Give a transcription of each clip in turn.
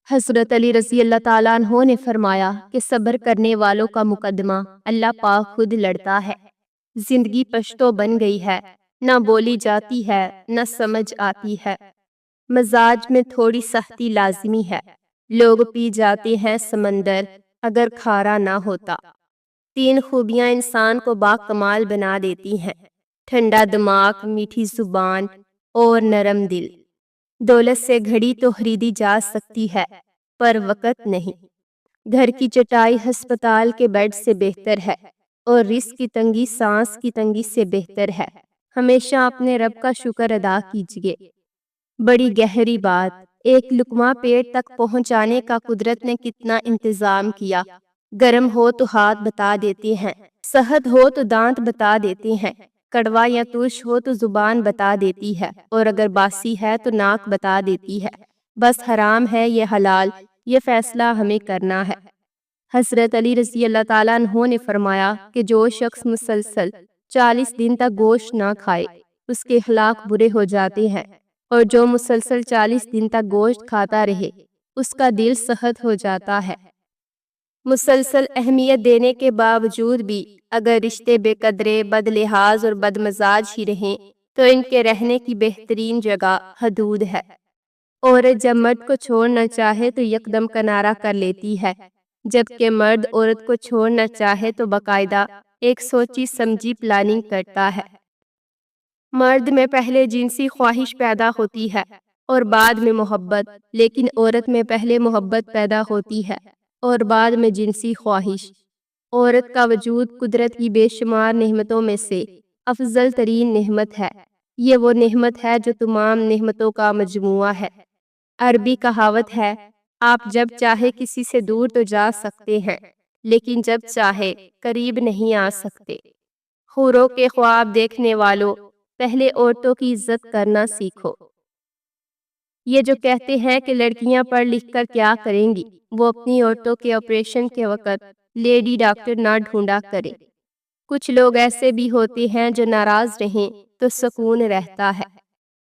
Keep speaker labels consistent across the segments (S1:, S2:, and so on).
S1: حضرت علی رضی اللہ تعالیٰ عنہ نے فرمایا کہ صبر کرنے والوں کا مقدمہ اللہ پاک خود لڑتا ہے۔ زندگی پشتو بن گئی ہے، نہ بولی جاتی ہے نہ سمجھ آتی ہے۔ مزاج میں تھوڑی سختی لازمی ہے، لوگ پی جاتے ہیں سمندر اگر کھارا نہ ہوتا۔ 3 خوبیاں انسان کو باکمال بنا دیتی ہیں: ٹھنڈا دماغ، میٹھی زبان اور نرم دل۔ دولت سے گھڑی تو خریدی جا سکتی ہے پر وقت نہیں۔ گھر کی چٹائی ہسپتال کے بیڈ سے بہتر ہے اور رزق کی تنگی سانس کی تنگی سے بہتر ہے۔ ہمیشہ اپنے رب کا شکر ادا کیجیے۔ بڑی گہری بات، ایک لقمہ پیٹ تک پہنچانے کا قدرت نے کتنا انتظام کیا۔ گرم ہو تو ہاتھ بتا دیتے ہیں، صحت ہو تو دانت بتا دیتے ہیں، کڑوا یا ترش ہو تو زبان بتا دیتی ہے، اور اگر باسی ہے تو ناک بتا دیتی ہے۔ بس حرام ہے یہ حلال، یہ فیصلہ ہمیں کرنا ہے۔ حضرت علی رضی اللہ تعالیٰ عنہ نے فرمایا کہ جو شخص مسلسل 40 دن تک گوشت نہ کھائے اس کے اخلاق برے ہو جاتے ہیں، اور جو مسلسل 40 دن تک گوشت کھاتا رہے اس کا دل سخت ہو جاتا ہے۔ مسلسل اہمیت دینے کے باوجود بھی اگر رشتے بے قدرے، بد لحاظ اور بد مزاج ہی رہیں تو ان کے رہنے کی بہترین جگہ حدود ہے۔ عورت جب مرد کو چھوڑنا چاہے تو یکدم کنارہ کر لیتی ہے، جبکہ مرد عورت کو چھوڑنا چاہے تو باقاعدہ ایک سوچی سمجھی پلاننگ کرتا ہے۔ مرد میں پہلے جنسی خواہش پیدا ہوتی ہے اور بعد میں محبت، لیکن عورت میں پہلے محبت پیدا ہوتی ہے اور بعد میں جنسی خواہش۔ عورت کا وجود قدرت کی بے شمار نعمتوں میں سے افضل ترین نعمت ہے۔ یہ وہ نعمت ہے جو تمام نعمتوں کا مجموعہ ہے۔ عربی کہاوت ہے، آپ جب چاہے کسی سے دور تو جا سکتے ہیں لیکن جب چاہے قریب نہیں آ سکتے۔ حوروں کے خواب دیکھنے والوں، پہلے عورتوں کی عزت کرنا سیکھو۔ یہ جو کہتے ہیں کہ لڑکیاں پڑھ لکھ کر کیا کریں گی، وہ اپنی عورتوں کے آپریشن کے وقت لیڈی ڈاکٹر نہ ڈھونڈا کرے۔ کچھ لوگ ایسے بھی ہوتے ہیں جو ناراض رہیں تو سکون رہتا ہے۔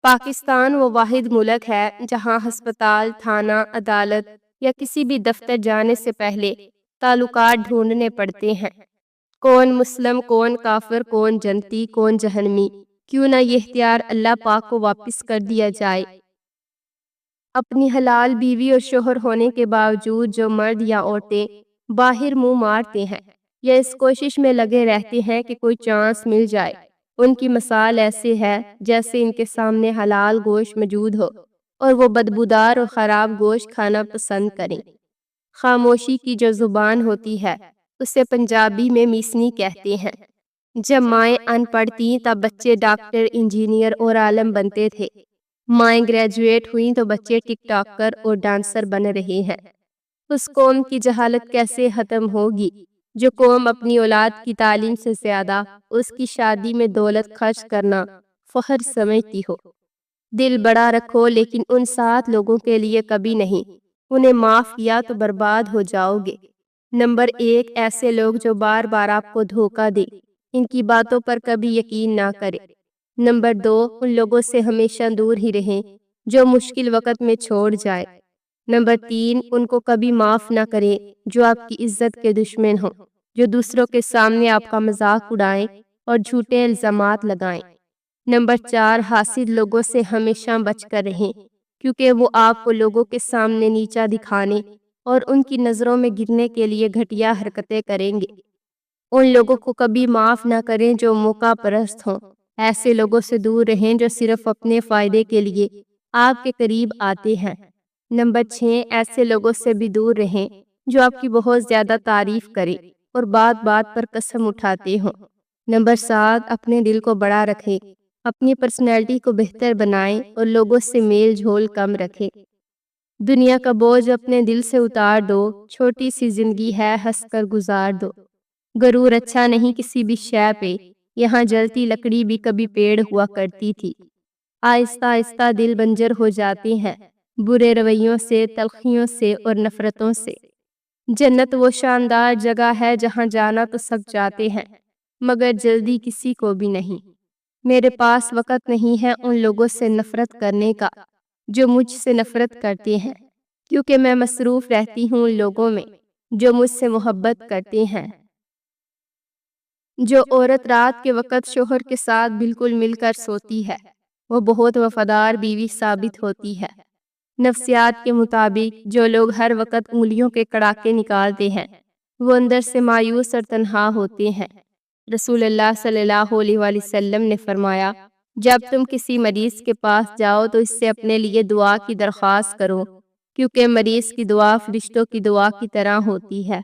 S1: پاکستان وہ واحد ملک ہے جہاں ہسپتال، تھانہ، عدالت یا کسی بھی دفتر جانے سے پہلے تعلقات ڈھونڈنے پڑتے ہیں۔ کون مسلم، کون کافر، کون جنتی، کون جہنمی، کیوں نہ یہ اختیار اللہ پاک کو واپس کر دیا جائے۔ اپنی حلال بیوی اور شوہر ہونے کے باوجود جو مرد یا عورتیں باہر منہ مارتے ہیں یا اس کوشش میں لگے رہتے ہیں کہ کوئی چانس مل جائے، ان کی مثال ایسے ہے جیسے ان کے سامنے حلال گوشت موجود ہو اور وہ بدبودار اور خراب گوشت کھانا پسند کریں۔ خاموشی کی جو زبان ہوتی ہے اسے پنجابی میں میسنی کہتے ہیں۔ جب مائیں ان پڑھ تھیں تب بچے ڈاکٹر، انجینئر اور عالم بنتے تھے۔ مائیں گریجویٹ ہوئیں تو بچے ٹک ٹاکر اور ڈانسر بن رہے ہیں۔ اس قوم کی جہالت کیسے ختم ہوگی جو قوم اپنی اولاد کی تعلیم سے زیادہ اس کی شادی میں دولت خرچ کرنا فخر سمجھتی ہو۔ دل بڑا رکھو لیکن ان 7 لوگوں کے لیے کبھی نہیں، انہیں معاف کیا تو برباد ہو جاؤ گے۔ نمبر 1، ایسے لوگ جو بار بار آپ کو دھوکہ دیں، ان کی باتوں پر کبھی یقین نہ کریں۔ نمبر 2، ان لوگوں سے ہمیشہ دور ہی رہیں جو مشکل وقت میں چھوڑ جائے۔ نمبر 3، ان کو کبھی معاف نہ کریں جو آپ کی عزت کے دشمن ہوں، جو دوسروں کے سامنے آپ کا مذاق اڑائیں اور جھوٹے الزامات لگائیں۔ نمبر 4، حاسد لوگوں سے ہمیشہ بچ کر رہیں کیونکہ وہ آپ کو لوگوں کے سامنے نیچا دکھانے اور ان کی نظروں میں گرنے کے لیے گھٹیا حرکتیں کریں گے۔ ان لوگوں کو کبھی معاف نہ کریں جو موقع پرست ہوں، ایسے لوگوں سے دور رہیں جو صرف اپنے فائدے کے لیے آپ کے قریب آتے ہیں۔ نمبر 6، ایسے لوگوں سے بھی دور رہیں جو آپ کی بہت زیادہ تعریف کریں اور بات بات پر قسم اٹھاتے ہوں۔ نمبر 7، اپنے دل کو بڑا رکھیں، اپنی پرسنالٹی کو بہتر بنائیں اور لوگوں سے میل جھول کم رکھیں۔ دنیا کا بوجھ اپنے دل سے اتار دو، چھوٹی سی زندگی ہے ہنس کر گزار دو۔ غرور اچھا نہیں کسی بھی شے پہ، یہاں جلتی لکڑی بھی کبھی پیڑ ہوا کرتی تھی۔ آہستہ آہستہ دل بنجر ہو جاتے ہیں، برے رویوں سے، تلخیوں سے اور نفرتوں سے۔ جنت وہ شاندار جگہ ہے جہاں جانا تو سب جاتے ہیں مگر جلدی کسی کو بھی نہیں۔ میرے پاس وقت نہیں ہے ان لوگوں سے نفرت کرنے کا جو مجھ سے نفرت کرتے ہیں۔ کیونکہ میں مصروف رہتی ہوں لوگوں میں جو مجھ سے محبت کرتے ہیں۔ جو عورت رات کے وقت شوہر کے ساتھ بالکل مل کر سوتی ہے وہ بہت وفادار بیوی ثابت ہوتی ہے۔ نفسیات کے مطابق جو لوگ ہر وقت انگلیوں کے کڑاکے نکالتے ہیں وہ اندر سے مایوس اور تنہا ہوتے ہیں۔ رسول اللہ صلی اللہ علیہ وآلہ وسلم نے فرمایا، جب تم کسی مریض کے پاس جاؤ تو اس سے اپنے لیے دعا کی درخواست کرو، کیونکہ مریض کی دعا فرشتوں کی دعا کی طرح ہوتی ہے۔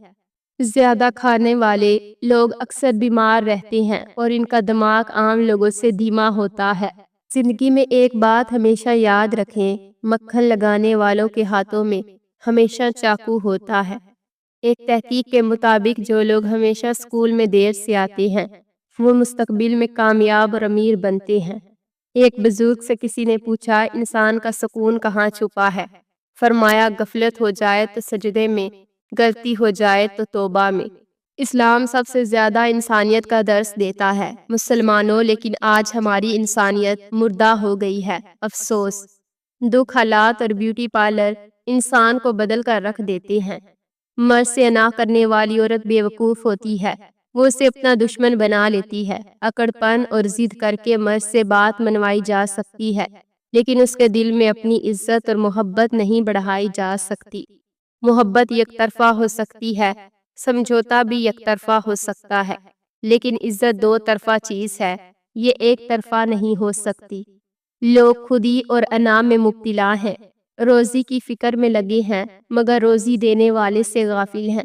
S1: زیادہ کھانے والے لوگ اکثر بیمار رہتے ہیں اور ان کا دماغ عام لوگوں سے دھیما ہوتا ہے۔ زندگی میں ایک بات ہمیشہ یاد رکھیں، مکھن لگانے والوں کے ہاتھوں میں ہمیشہ چاقو ہوتا ہے۔ ایک تحقیق کے مطابق جو لوگ ہمیشہ اسکول میں دیر سے آتے ہیں وہ مستقبل میں کامیاب اور امیر بنتے ہیں۔ ایک بزرگ سے کسی نے پوچھا، انسان کا سکون کہاں چھپا ہے؟ فرمایا، غفلت ہو جائے تو سجدے میں، غلطی ہو جائے تو توبہ میں۔ اسلام سب سے زیادہ انسانیت کا درس دیتا ہے مسلمانوں، لیکن آج ہماری انسانیت مردہ ہو گئی ہے۔ افسوس، دکھ، حالات اور بیوٹی پارلر انسان کو بدل کر رکھ دیتے ہیں۔ مرد سے انا کرنے والی عورت بے وقوف ہوتی ہے، وہ اسے اپنا دشمن بنا لیتی ہے۔ اکڑ پن اور ضد کر کے مرد سے بات منوائی جا سکتی ہے، لیکن اس کے دل میں اپنی عزت اور محبت نہیں بڑھائی جا سکتی۔ محبت یک طرفہ ہو سکتی ہے، سمجھوتا بھی یک طرفہ ہو سکتا ہے، لیکن عزت دو طرفہ چیز ہے، یہ ایک طرفہ نہیں ہو سکتی۔ لوگ خودی اور انا میں مبتلا ہیں، روزی کی فکر میں لگے ہیں مگر روزی دینے والے سے غافل ہیں۔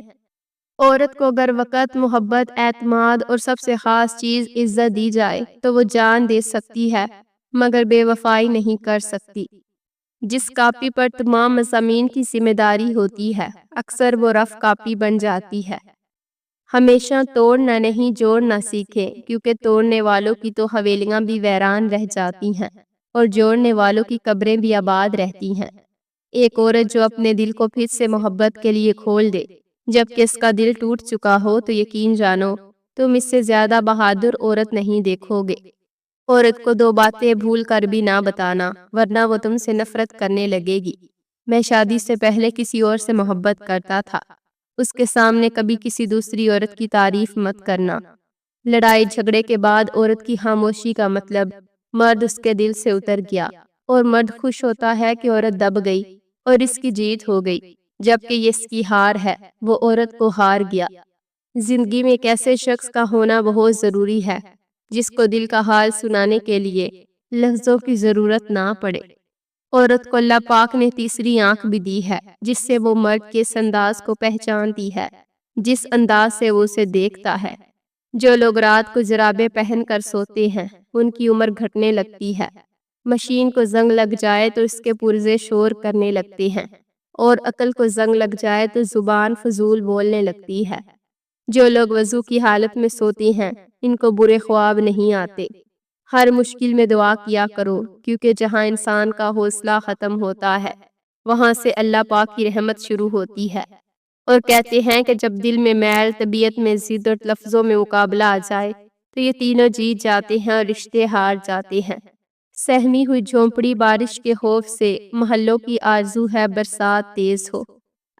S1: عورت کو اگر وقت، محبت، اعتماد اور سب سے خاص چیز عزت دی جائے تو وہ جان دے سکتی ہے مگر بے وفائی نہیں کر سکتی۔ جس کاپی پر تمام مضامین کی ذمہ داری ہوتی ہے اکثر وہ رف کاپی بن جاتی ہے۔ ہمیشہ توڑنا نہیں جوڑنا سیکھیں، کیونکہ توڑنے والوں کی تو حویلیاں بھی ویران رہ جاتی ہیں اور جوڑنے والوں کی قبریں بھی آباد رہتی ہیں۔ ایک عورت جو اپنے دل کو پھر سے محبت کے لیے کھول دے جبکہ اس کا دل ٹوٹ چکا ہو تو یقین جانو تم اس سے زیادہ بہادر عورت نہیں دیکھو گے۔ عورت کو دو باتیں بھول کر بھی نہ بتانا ورنہ وہ تم سے نفرت کرنے لگے گی۔ میں شادی سے پہلے کسی اور سے محبت کرتا تھا، اس کے سامنے کبھی کسی دوسری عورت کی تعریف مت کرنا۔ لڑائی جھگڑے کے بعد عورت کی خاموشی کا مطلب مرد اس کے دل سے اتر گیا، اور مرد خوش ہوتا ہے کہ عورت دب گئی اور اس کی جیت ہو گئی، جبکہ یہ اس کی ہار ہے، وہ عورت کو ہار گیا۔ زندگی میں ایک ایسے شخص کا ہونا بہت ضروری ہے جس کو دل کا حال سنانے کے لیے لفظوں کی ضرورت نہ پڑے۔ عورت کو اللہ پاک نے تیسری آنکھ بھی دی ہے جس سے وہ مرد کے اس انداز کو پہچانتی ہے جس انداز سے وہ اسے دیکھتا ہے۔ جو لوگ رات کو جرابیں پہن کر سوتے ہیں ان کی عمر گھٹنے لگتی ہے۔ مشین کو زنگ لگ جائے تو اس کے پرزے شور کرنے لگتے ہیں، اور عقل کو زنگ لگ جائے تو زبان فضول بولنے لگتی ہے۔ جو لوگ وضو کی حالت میں سوتے ہیں ان کو برے خواب نہیں آتے۔ ہر مشکل میں دعا کیا کرو، کیونکہ جہاں انسان کا حوصلہ ختم ہوتا ہے وہاں سے اللہ پاک کی رحمت شروع ہوتی ہے۔ اور کہتے ہیں کہ جب دل میں میل، طبیعت میں ضد اور لفظوں میں مقابلہ آ جائے تو یہ تینوں جیت جاتے ہیں اور رشتے ہار جاتے ہیں۔ سہمی ہوئی جھونپڑی بارش کے خوف سے، محلوں کی آرزو ہے برسات تیز ہو۔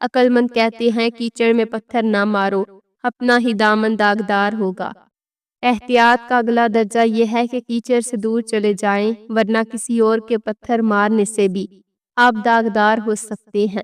S1: عقل مند کہتے ہیں کیچڑ میں پتھر نہ مارو، اپنا ہی دامن داغدار ہوگا۔ احتیاط کا اگلا درجہ یہ ہے کہ کیچڑ سے دور چلے جائیں، ورنہ کسی اور کے پتھر مارنے سے بھی آپ داغدار ہو سکتے ہیں۔